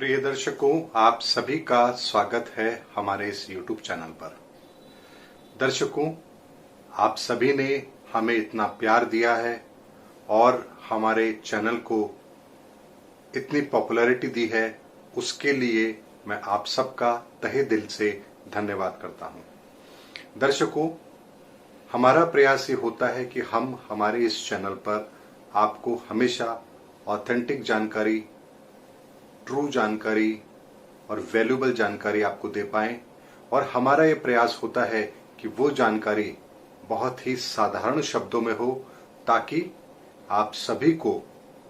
प्रिय दर्शकों, आप सभी का स्वागत है हमारे इस YouTube चैनल पर। दर्शकों, आप सभी ने हमें इतना प्यार दिया है और हमारे चैनल को इतनी पॉपुलैरिटी दी है, उसके लिए मैं आप सबका तहे दिल से धन्यवाद करता हूं। दर्शकों, हमारा प्रयास ये होता है कि हम हमारे इस चैनल पर आपको हमेशा ऑथेंटिक जानकारी, ट्रू जानकारी और वैल्यूएबल जानकारी आपको दे पाएं। और हमारा ये प्रयास होता है कि वो जानकारी बहुत ही साधारण शब्दों में हो, ताकि आप सभी को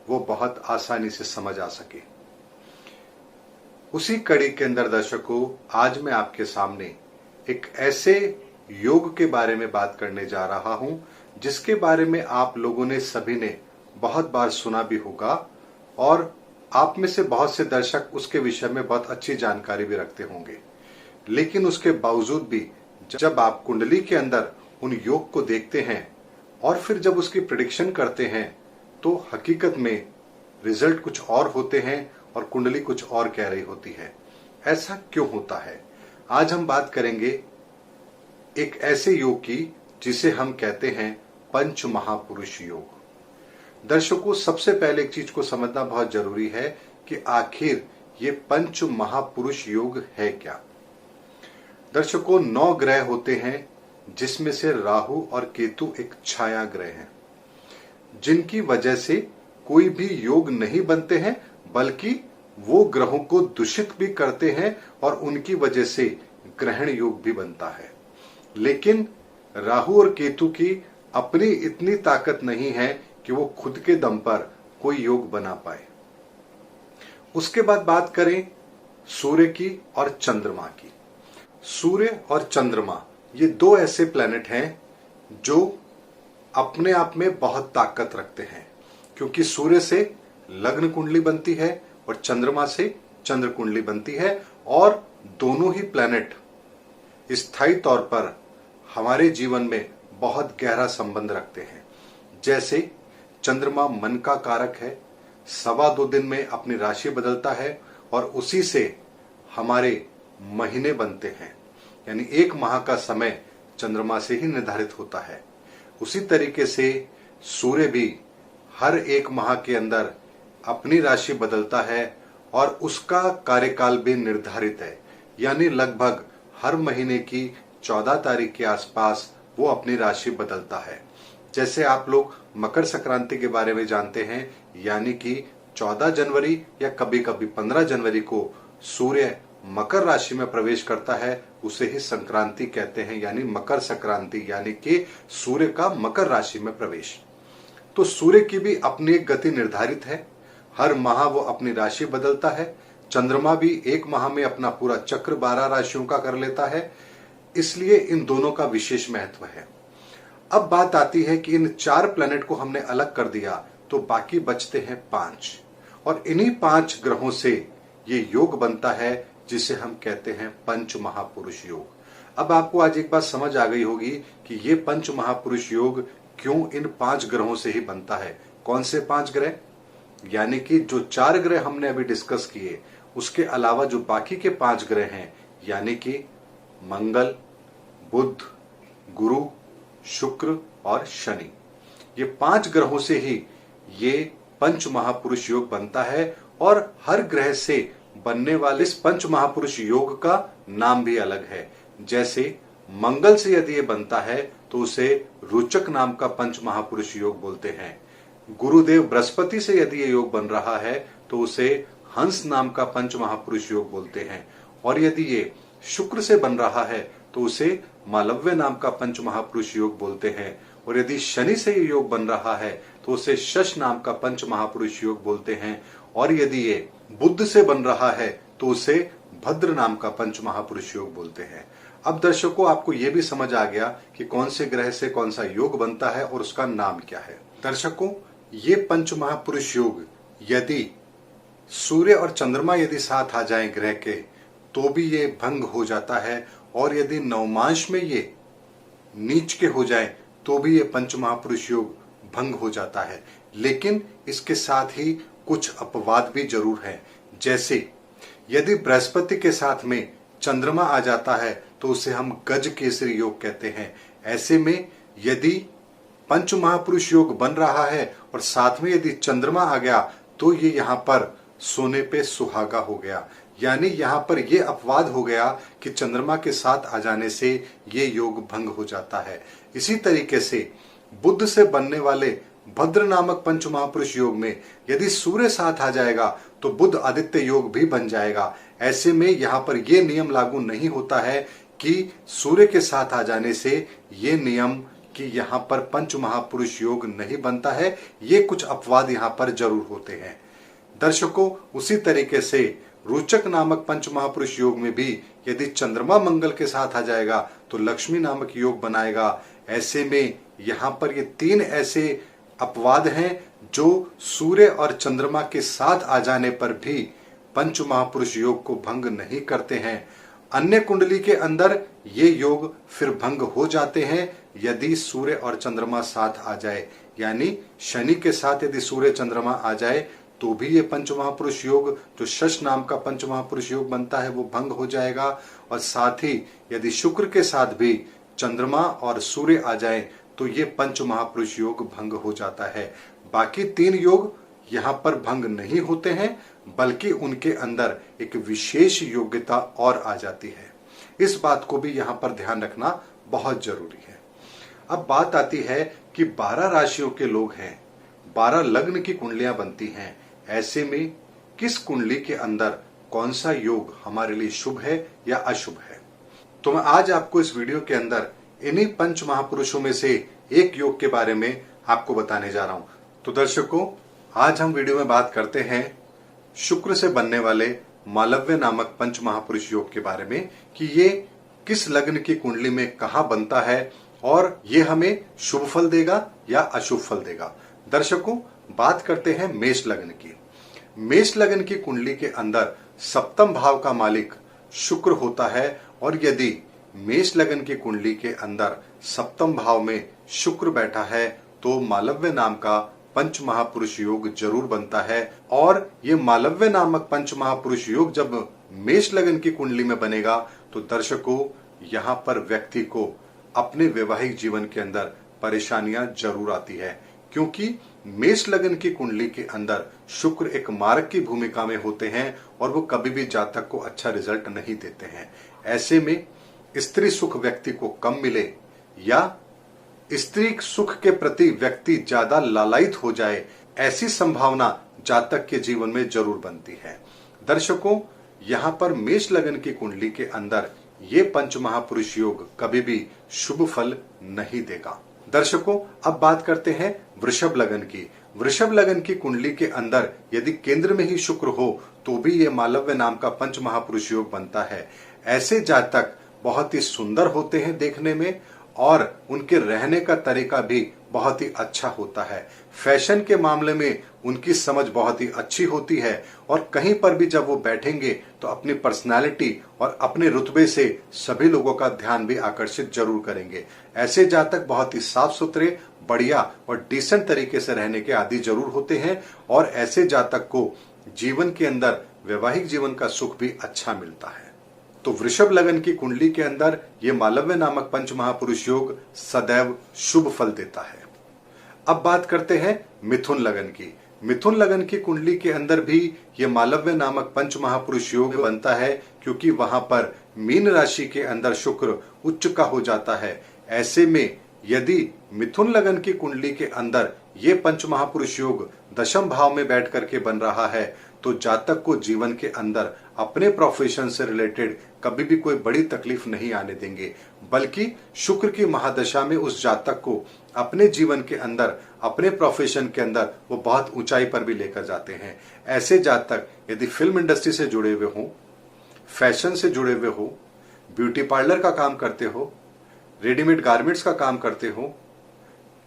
वो बहुत आसानी से समझ आ सके। उसी कड़ी के अंदर दर्शकों, आज मैं आपके सामने एक ऐसे योग के बारे में बात करने जा रहा हूं जिसके बारे में आप लोगों ने सभी ने बहुत बार सुना भी होगा और आप में से बहुत से दर्शक उसके विषय में बहुत अच्छी जानकारी भी रखते होंगे। लेकिन उसके बावजूद भी जब आप कुंडली के अंदर उन योग को देखते हैं और फिर जब उसकी प्रेडिक्शन करते हैं, तो हकीकत में रिजल्ट कुछ और होते हैं और कुंडली कुछ और कह रही होती है। ऐसा क्यों होता है? आज हम बात करेंगे एक ऐसे योग की जिसे हम कहते हैं पंच महापुरुष योग। दर्शकों, सबसे पहले एक चीज को समझना बहुत जरूरी है कि आखिर ये पंच महापुरुष योग है क्या। दर्शकों, 9 ग्रह होते हैं जिसमें से राहु और केतु एक छाया ग्रह हैं, जिनकी वजह से कोई भी योग नहीं बनते हैं, बल्कि वो ग्रहों को दूषित भी करते हैं और उनकी वजह से ग्रहण योग भी बनता है। लेकिन राहु और केतु की अपनी इतनी ताकत नहीं है कि वो खुद के दम पर कोई योग बना पाए। उसके बाद बात करें सूर्य की और चंद्रमा की। सूर्य और चंद्रमा ये 2 ऐसे प्लैनेट हैं जो अपने आप में बहुत ताकत रखते हैं, क्योंकि सूर्य से लग्न कुंडली बनती है और चंद्रमा से चंद्र कुंडली बनती है, और दोनों ही प्लैनेट स्थायी तौर पर हमारे जीवन में बहुत गहरा संबंध रखते हैं। जैसे चंद्रमा मन का कारक है, 2.25 दिन में अपनी राशि बदलता है और उसी से हमारे महीने बनते हैं, यानी 1 माह का समय चंद्रमा से ही निर्धारित होता है। उसी तरीके से सूर्य भी हर 1 माह के अंदर अपनी राशि बदलता है और उसका कार्यकाल भी निर्धारित है, यानी लगभग हर महीने की 14 तारीख के आसपास वो अपनी राशि बदलता है। जैसे आप लोग मकर संक्रांति के बारे में जानते हैं, यानी कि 14 जनवरी या कभी कभी 15 जनवरी को सूर्य मकर राशि में प्रवेश करता है, उसे ही संक्रांति कहते हैं, यानी मकर संक्रांति, यानी कि सूर्य का मकर राशि में प्रवेश। तो सूर्य की भी अपनी एक गति निर्धारित है, हर माह वो अपनी राशि बदलता है। चंद्रमा भी 1 माह में अपना पूरा चक्र 12 राशियों का कर लेता है, इसलिए इन दोनों का विशेष महत्व है। अब बात आती है कि इन 4 प्लैनेट को हमने अलग कर दिया तो बाकी बचते हैं 5, और इन्हीं 5 ग्रहों से ये योग बनता है जिसे हम कहते हैं पंच महापुरुष योग। अब आपको आज एक बात समझ आ गई होगी कि ये पंच महापुरुष योग क्यों इन 5 ग्रहों से ही बनता है। कौन से 5 ग्रह? यानी कि जो 4 ग्रह हमने अभी डिस्कस किए, उसके अलावा जो बाकी के 5 ग्रह हैं, यानी कि मंगल, बुध, गुरु, शुक्र और शनि, ये 5 ग्रहों से ही ये पंच महापुरुष योग बनता है। और हर ग्रह से बनने वाले इस पंच महापुरुष योग का नाम भी अलग है। जैसे मंगल से यदि ये बनता है तो उसे रोचक नाम का पंच महापुरुष योग बोलते हैं। गुरुदेव बृहस्पति से यदि ये योग बन रहा है तो उसे हंस नाम का पंच महापुरुष योग बोलते हैं। और यदि ये शुक्र से बन रहा है तो उसे मालव्य नाम का पंच महापुरुष योग बोलते हैं। और यदि शनि से ये योग बन रहा है तो उसे शश नाम का पंच महापुरुष योग बोलते हैं। और यदि ये बुध से बन रहा है तो उसे भद्र नाम का पंच महापुरुष योग बोलते हैं। अब दर्शकों, आपको यह भी समझ आ गया कि कौन से ग्रह से कौन सा योग बनता है और उसका नाम क्या है। दर्शकों, ये पंच महापुरुष योग यदि सूर्य और चंद्रमा यदि साथ आ जाएं ग्रह के, तो भी ये भंग हो जाता है, और यदि नवमांश में ये नीच के हो जाए तो भी ये पंच महापुरुष योग भंग हो जाता है। लेकिन इसके साथ ही कुछ अपवाद भी जरूर हैं। जैसे यदि बृहस्पति के साथ में चंद्रमा आ जाता है तो उसे हम गज केसरी योग कहते हैं। ऐसे में यदि पंच महापुरुष योग बन रहा है और साथ में यदि चंद्रमा आ गया तो ये यहाँ पर सोने पे सुहागा हो गया, यानी यहाँ पर ये अपवाद हो गया कि चंद्रमा के साथ आ जाने से ये योग भंग हो जाता है। इसी तरीके से बुध से बनने वाले भद्र नामक पंच महापुरुष योग में यदि सूर्य साथ आ जाएगा तो बुध आदित्य योग भी बन जाएगा। ऐसे में यहाँ पर यह नियम लागू नहीं होता है कि सूर्य के साथ आ जाने से ये नियम कि यहाँ पर पंच महापुरुष योग नहीं बनता है। ये कुछ अपवाद यहाँ पर जरूर होते हैं। दर्शकों, उसी तरीके से रोचक नामक पंच महापुरुष योग में भी यदि चंद्रमा मंगल के साथ आ जाएगा तो लक्ष्मी नामक योग बनाएगा। ऐसे में यहाँ पर ये 3 ऐसे अपवाद हैं जो सूर्य और चंद्रमा के साथ आ जाने पर भी पंच महापुरुष योग को भंग नहीं करते हैं। अन्य कुंडली के अंदर ये योग फिर भंग हो जाते हैं यदि सूर्य और चंद्रमा साथ आ जाए, यानी शनि के साथ यदि सूर्य चंद्रमा आ जाए तो भी ये पंच महापुरुष योग जो शश नाम का पंच महापुरुष योग बनता है वो भंग हो जाएगा। और साथ ही यदि शुक्र के साथ भी चंद्रमा और सूर्य आ जाए तो ये पंच महापुरुष योग भंग हो जाता है। बाकी 3 योग यहाँ पर भंग नहीं होते हैं, बल्कि उनके अंदर एक विशेष योग्यता और आ जाती है। इस बात को भी यहाँ पर ध्यान रखना बहुत जरूरी है। अब बात आती है कि 12 राशियों के लोग हैं, 12 लग्न की कुंडलियां बनती हैं। ऐसे में किस कुंडली के अंदर कौन सा योग हमारे लिए शुभ है या अशुभ है, तो मैं आज आपको इस वीडियो के अंदर इन्हीं पंच महापुरुषों में से एक योग के बारे में आपको बताने जा रहा हूं। तो दर्शकों, आज हम वीडियो में बात करते हैं शुक्र से बनने वाले मालव्य नामक पंच महापुरुष योग के बारे में कि ये किस लग्न की कुंडली में कहां बनता है और ये हमें शुभ फल देगा या अशुभ फल देगा। दर्शकों, बात करते हैं मेष लग्न की। मेष लग्न की कुंडली के अंदर सप्तम भाव का मालिक शुक्र होता है और यदि मेष लग्न की कुंडली के अंदर सप्तम भाव में शुक्र बैठा है तो मालव्य नाम का पंच महापुरुष योग जरूर बनता है। और ये मालव्य नामक पंच महापुरुष योग जब मेष लग्न की कुंडली में बनेगा तो दर्शकों, यहाँ पर व्यक्ति को अपने वैवाहिक जीवन के अंदर परेशानियां जरूर आती है, क्योंकि मेष लग्न की कुंडली के अंदर शुक्र एक मारक की भूमिका में होते हैं और वो कभी भी जातक को अच्छा रिजल्ट नहीं देते हैं। ऐसे में स्त्री सुख व्यक्ति को कम मिले या स्त्री सुख के प्रति व्यक्ति ज्यादा लालायित हो जाए, ऐसी संभावना जातक के जीवन में जरूर बनती है। दर्शकों, यहाँ पर मेष लग्न की कुंडली के अंदर ये पंच महापुरुष योग कभी भी शुभ फल नहीं देगा। दर्शकों, अब बात करते हैं वृषभ लग्न की। वृषभ लग्न की कुंडली के अंदर यदि केंद्र में ही शुक्र हो तो भी ये मालव्य नाम का पंच महापुरुष योग बनता है। ऐसे जातक बहुत ही सुंदर होते हैं देखने में और उनके रहने का तरीका भी बहुत ही अच्छा होता है। फैशन के मामले में उनकी समझ बहुत ही अच्छी होती है और कहीं पर भी जब वो बैठेंगे तो अपनी पर्सनालिटी और अपने रुतबे से सभी लोगों का ध्यान भी आकर्षित जरूर करेंगे। ऐसे जातक बहुत ही साफ सुथरे, बढ़िया और डिसेंट तरीके से रहने के आदी जरूर होते हैं और ऐसे जातक को जीवन के अंदर वैवाहिक जीवन का सुख भी अच्छा मिलता है। तो वृषभ लग्न की कुंडली के अंदर ये मालव्य नामक पंच महापुरुष योग सदैव शुभ फल देता है। अब बात करते हैं मिथुन लग्न की। मिथुन लग्न की कुंडली के अंदर भी ये मालव्य नामक पंच महापुरुष योग बनता है, क्योंकि वहां पर मीन राशि के अंदर शुक्र उच्च का हो जाता है। ऐसे में यदि मिथुन लग्न की कुंडली के अंदर ये पंच महापुरुष योग दशम भाव में बैठ करके बन रहा है तो जातक को जीवन के अंदर अपने प्रोफेशन से रिलेटेड कभी भी कोई बड़ी तकलीफ नहीं आने देंगे, बल्कि शुक्र की महादशा में उस जातक को अपने जीवन के अंदर, अपने प्रोफेशन के अंदर वो बहुत ऊंचाई पर भी लेकर जाते हैं। ऐसे जातक यदि फिल्म इंडस्ट्री से जुड़े हुए हों, फैशन से जुड़े हुए हो, ब्यूटी पार्लर का काम करते हो, रेडीमेड गारमेंट्स का काम करते हो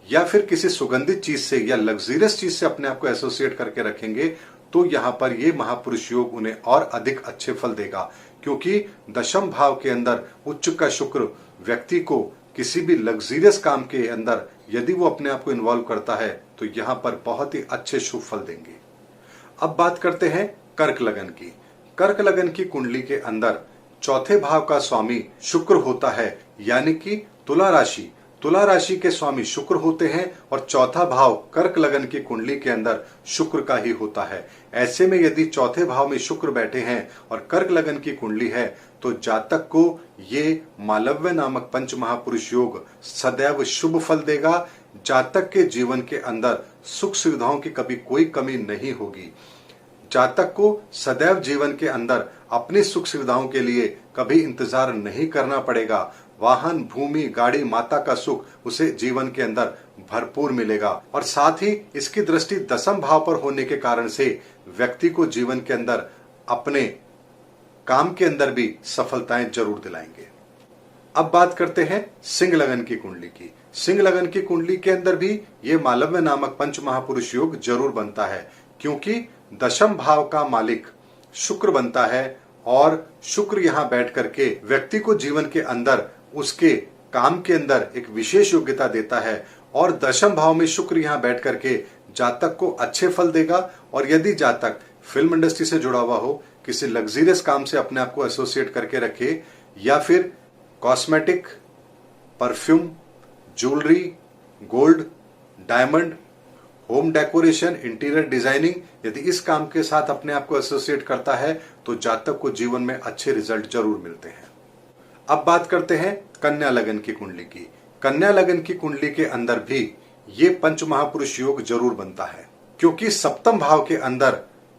या फिर किसी सुगंधित चीज से या लग्जरियस चीज से अपने आप को एसोसिएट करके रखेंगे तो यहाँ पर ये महापुरुष योग उन्हें और अधिक अच्छे फल देगा, क्योंकि दशम भाव के अंदर उच्च का शुक्र व्यक्ति को किसी भी लग्जरियस काम के अंदर यदि वो अपने आप को इन्वॉल्व करता है तो यहाँ पर बहुत ही अच्छे शुभ फल देंगे। अब बात करते हैं कर्क लगन की। कर्क लगन की कुंडली के अंदर चौथे भाव का स्वामी शुक्र होता है, यानी कि तुला राशि। तुला राशि के स्वामी शुक्र होते हैं और चौथा भाव कर्क लगन की कुंडली के अंदर शुक्र का ही होता है। ऐसे में यदि चौथे भाव में शुक्र बैठे हैं और कर्क लगन की कुंडली है तो जातक को ये मालव्य नामक पंच महापुरुष योग सदैव शुभ फल देगा। जातक के जीवन के अंदर सुख सुविधाओं की कभी कोई कमी नहीं होगी। जातक को सदैव जीवन के अंदर अपनी सुख सुविधाओं के लिए कभी इंतजार नहीं करना पड़ेगा। वाहन, भूमि, गाड़ी, माता का सुख उसे जीवन के अंदर भरपूर मिलेगा। और साथ ही इसकी दृष्टि दशम भाव पर होने के कारण से व्यक्ति को जीवन के अंदर अपने काम के अंदर भी सफलताएं जरूर दिलाएंगे। अब बात करते हैं सिंह लगन की कुंडली की। सिंह लगन की कुंडली के अंदर भी ये मालव्य नामक पंच महापुरुष योग जरूर बनता है, क्योंकि दशम भाव का मालिक शुक्र बनता है और शुक्र यहाँ बैठ करके व्यक्ति को जीवन के अंदर उसके काम के अंदर एक विशेष योग्यता देता है। और दशम भाव में शुक्र यहाँ बैठ करके जातक को अच्छे फल देगा। और यदि जातक फिल्म इंडस्ट्री से जुड़ा हुआ हो, किसी लग्जरियस काम से अपने आप को एसोसिएट करके रखे, या फिर cosmetic, perfume, jewellery, gold, diamond, home decoration, interior designing, यदि इस काम के साथ अपने आप को एसोसिएट करता है तो जातक को जीवन में अच्छे रिजल्ट जरूर मिलते हैं। अब बात करते हैं कन्या लगन की कुंडली की। कन्या लगन की कुंडली के अंदर भी ये पंच महापुरुष योग जरूर बनता है, क्योंकि सप्तम भाव के अंदर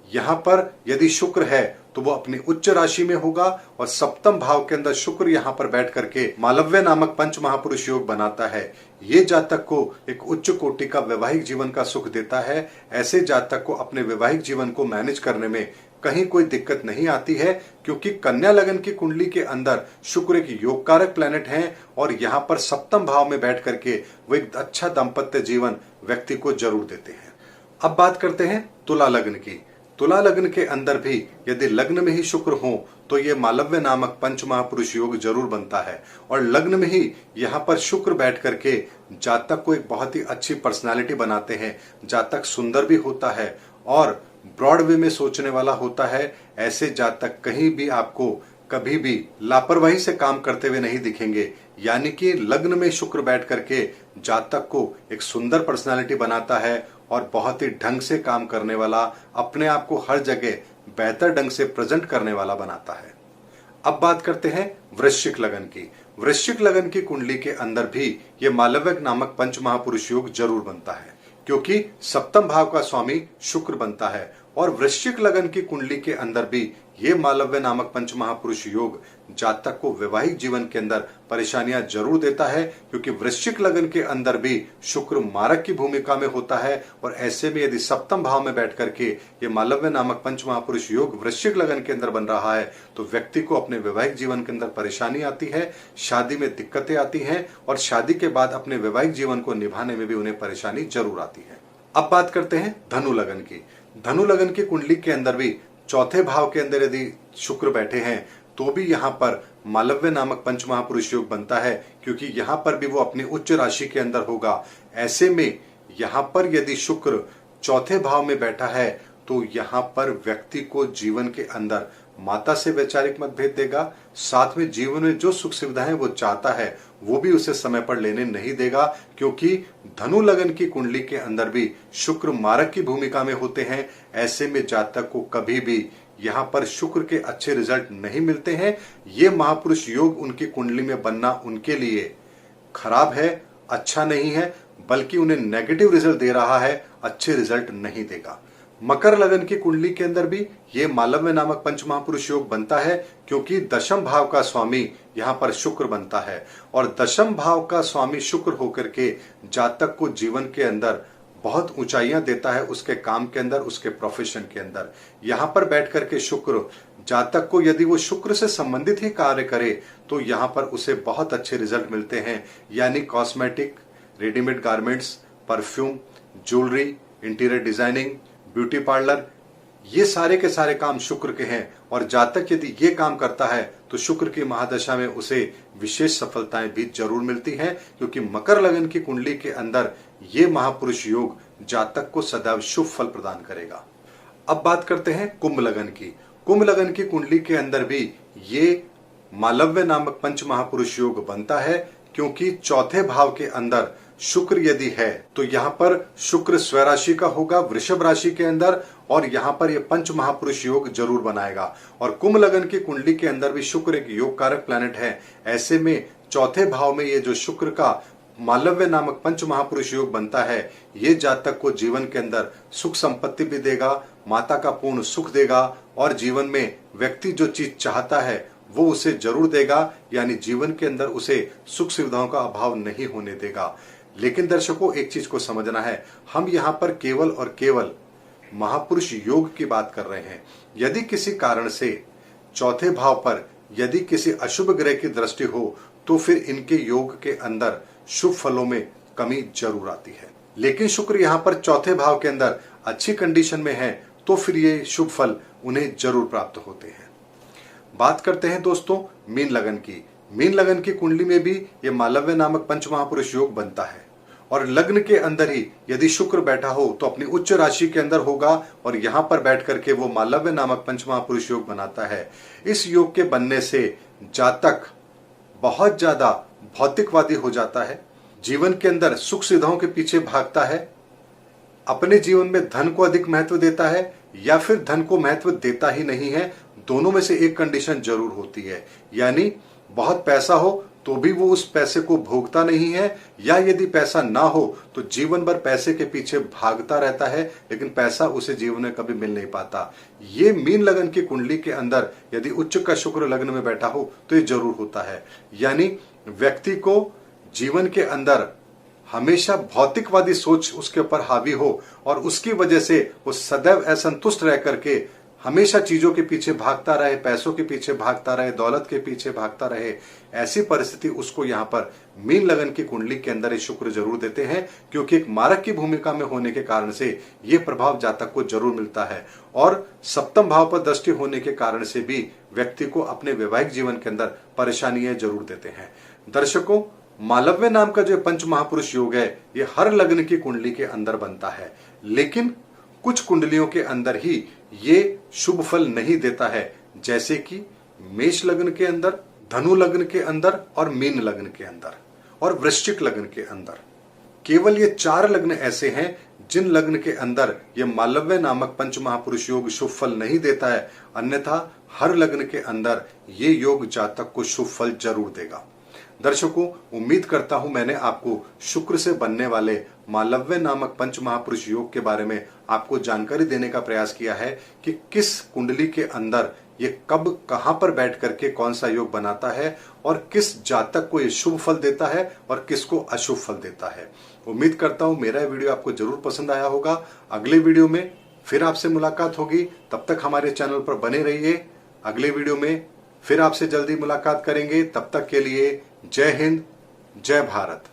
यहां पर यदि शुक्र है तो वो अपनी उच्च राशि में होगा और सप्तम भाव के अंदर शुक्र यहां पर बैठ करके मालव्य नामक पंच महापुरुष योग बनाता है। ये जातक को एक उच्च कोटि का वैवाहिक जीवन का सुख देता है। ऐसे जातक को अपने वैवाहिक जीवन को मैनेज करने में कहीं कोई दिक्कत नहीं आती है, क्योंकि कन्या लगन की कुंडली के अंदर शुक्र एक योग कारक प्लैनेट है और यहाँ पर सप्तम भाव में बैठ करके वो एक अच्छा दाम्पत्य जीवन व्यक्ति को जरूर देते हैं। अब बात करते हैं तुला लग्न की। तुला लग्न के अंदर भी यदि लग्न में ही शुक्र हो तो ये मालव्य नामक पंच महापुरुष योग जरूर बनता है। और लग्न में ही यहाँ पर शुक्र बैठ करके जातक को एक बहुत ही अच्छी पर्सनालिटी बनाते हैं। जातक सुंदर भी होता है और ब्रॉड वे में सोचने वाला होता है। ऐसे जातक कहीं भी आपको कभी भी लापरवाही से काम करते हुए नहीं दिखेंगे। यानी कि लग्न में शुक्र बैठ करके जातक को एक सुंदर पर्सनालिटी बनाता है और बहुत ही ढंग से काम करने वाला, अपने आप को हर जगह बेहतर ढंग से प्रेजेंट करने वाला बनाता है। अब बात करते हैं वृश्चिक लगन की। वृश्चिक लगन की कुंडली के अंदर भी ये मालव्य नामक पंच महापुरुष योग जरूर बनता है, क्योंकि सप्तम भाव का स्वामी शुक्र बनता है। और वृश्चिक लगन की कुंडली के अंदर भी ये मालव्य नामक पंच महापुरुष योग जातक को वैवाहिक जीवन के अंदर परेशानियां जरूर देता है, क्योंकि वृश्चिक लगन के अंदर भी शुक्र मारक की भूमिका में होता है। और ऐसे में यदि सप्तम भाव में बैठ करके ये मालव्य नामक पंच महापुरुष योग वृश्चिक लगन के अंदर बन रहा है तो व्यक्ति को अपने वैवाहिक जीवन के अंदर परेशानी आती है, शादी में दिक्कतें आती हैं और शादी के बाद अपने वैवाहिक जीवन को निभाने में भी उन्हें परेशानी जरूर आती है। अब बात करते हैं धनु लगन की। धनु लगन की कुंडली के अंदर भी चौथे भाव के अंदर यदि शुक्र बैठे हैं तो भी यहाँ पर मालव्य नामक पंच महापुरुष योग बनता है, क्योंकि यहाँ पर भी वो अपनी उच्च राशि के अंदर होगा। ऐसे में यहाँ पर यदि शुक्र चौथे भाव में बैठा है तो यहाँ पर व्यक्ति को जीवन के अंदर माता से वैचारिक मतभेद देगा। साथ में जीवन में जो सुख सुविधाएं वो चाहता है वो भी उसे समय पर लेने नहीं देगा, क्योंकि धनु लगन की कुंडली के अंदर भी शुक्र मारक की भूमिका में होते हैं। ऐसे में जातक को कभी भी यहाँ पर शुक्र के अच्छे रिजल्ट नहीं मिलते हैं। ये महापुरुष योग उनकी कुंडली में बनना उनके लिए खराब है, अच्छा नहीं है, बल्कि उन्हें नेगेटिव रिजल्ट दे रहा है, अच्छे रिजल्ट नहीं देगा। मकर लगन की कुंडली के अंदर भी ये मालव्य नामक पंच महापुरुष योग बनता है, क्योंकि दशम भाव का स्वामी यहाँ पर शुक्र बनता है। और दशम भाव का स्वामी शुक्र होकर के जातक को जीवन के अंदर बहुत ऊंचाइयां देता है, उसके काम के अंदर, उसके प्रोफेशन के अंदर। यहाँ पर बैठ करके शुक्र जातक को यदि वो शुक्र से संबंधित ही कार्य करे तो यहाँ पर उसे बहुत अच्छे रिजल्ट मिलते हैं। यानी cosmetic, readymade garments, perfume, jewellery, interior designing, beauty parlour, ये सारे के सारे काम शुक्र के हैं। और जातक यदि ये काम करता है तो शुक्र की महादशा में उसे विशेष सफलताएं भी जरूर मिलती हैं, क्योंकि मकर लगन की कुंडली के अंदर ये महापुरुष योग जातक को सदैव शुभ फल प्रदान करेगा। अब बात करते हैं कुंभ लगन की। कुंभ लगन की कुंडली के अंदर भी ये मालव्य नामक पंच महापुरुष योग बनता है, क्योंकि चौथे भाव के अंदर शुक्र यदि है तो यहाँ पर शुक्र स्वराशि का होगा वृषभ राशि के अंदर, और यहाँ पर यह पंच महापुरुष योग जरूर बनाएगा। और कुंभ लगन की कुंडली के अंदर भी शुक्र एक योग कारक प्लैनेट है। ऐसे में चौथे भाव में ये जो शुक्र का मालव्य नामक पंच महापुरुष योग बनता है, ये जातक को जीवन के अंदर सुख संपत्ति भी देगा, माता का पूर्ण सुख देगा, और जीवन में व्यक्ति जो चीज चाहता है वो उसे जरूर देगा, यानी जीवन के अंदर उसे सुख सुविधाओं का अभाव नहीं होने देगा। लेकिन दर्शकों, एक चीज को समझना है, हम यहाँ पर केवल और केवल महापुरुष योग की बात कर रहे हैं। यदि किसी कारण से चौथे भाव पर यदि किसी अशुभ ग्रह की दृष्टि हो तो फिर इनके योग के अंदर शुभ फलों में कमी जरूर आती है। लेकिन शुक्र यहाँ पर चौथे भाव के अंदर अच्छी कंडीशन में है तो फिर ये शुभ फल उन्हें जरूर प्राप्त होते हैं। बात करते हैं दोस्तों मीन लगन की। मीन लगन की कुंडली में भी ये मालव्य नामक पंच महापुरुष योग बनता है, और लग्न के अंदर ही यदि शुक्र बैठा हो तो अपनी उच्च राशि के अंदर होगा, और यहां पर बैठ करके वो मालव्य नामक पंच महापुरुष योग बनाता है। इस योग के बनने से जातक बहुत ज्यादा भौतिकवादी हो जाता है, जीवन के अंदर सुख सुविधाओं के पीछे भागता है, अपने जीवन में धन को अधिक महत्व देता है, या फिर धन को महत्व देता ही नहीं है। दोनों में से एक कंडीशन जरूर होती है, यानी बहुत पैसा हो तो भी वो उस पैसे को भोगता नहीं है, या यदि पैसा ना हो तो जीवन भर पैसे के पीछे भागता रहता है, लेकिन पैसा उसे जीवन में कभी मिल नहीं पाता। ये मीन लगन की कुंडली के अंदर यदि उच्च का शुक्र लग्न में बैठा हो तो ये जरूर होता है। यानी व्यक्ति को जीवन के अंदर हमेशा भौतिकवादी सोच उसके ऊपर हावी हो, और उसकी वजह से वो सदैव असंतुष्ट रह करके हमेशा चीजों के पीछे भागता रहे, पैसों के पीछे भागता रहे, दौलत के पीछे भागता रहे। ऐसी परिस्थिति उसको यहाँ पर मीन लगन की कुंडली के अंदर ये शुक्र जरूर देते हैं, क्योंकि एक मारक की भूमिका में होने के कारण से ये प्रभाव जातक को जरूर मिलता है। और सप्तम भाव पर दृष्टि होने के कारण से भी व्यक्ति को अपने वैवाहिक जीवन के अंदर परेशानियां जरूर देते हैं। दर्शकों, मालव्य नाम का जो पंच महापुरुष योग है ये हर लग्न की कुंडली के अंदर बनता है, लेकिन कुछ कुंडलियों के अंदर ही ये शुभ फल नहीं देता है, जैसे कि मेष लग्न के अंदर, धनु लग्न के अंदर, और मीन लग्न के अंदर, और वृश्चिक लग्न के अंदर। केवल ये 4 लग्न ऐसे हैं जिन लग्न के अंदर ये मालव्य नामक पंच महापुरुष योग शुभ फल नहीं देता है, अन्यथा हर लग्न के अंदर ये योग जातक को शुभ फल जरूर देगा। दर्शकों, उम्मीद करता हूं मैंने आपको शुक्र से बनने वाले मालव्य नामक पंच महापुरुष योग के बारे में आपको जानकारी देने का प्रयास किया है कि किस कुंडली के अंदर ये कब कहां पर बैठ करके कौन सा योग बनाता है, और किस जातक को ये शुभ फल देता है और किसको अशुभ फल देता है। उम्मीद करता हूं मेरा वीडियो आपको जरूर पसंद आया होगा। अगले वीडियो में फिर आपसे मुलाकात होगी, तब तक हमारे चैनल पर बने रहिए। अगले वीडियो में फिर आपसे जल्दी मुलाकात करेंगे, तब तक के लिए जय हिंद, जय भारत।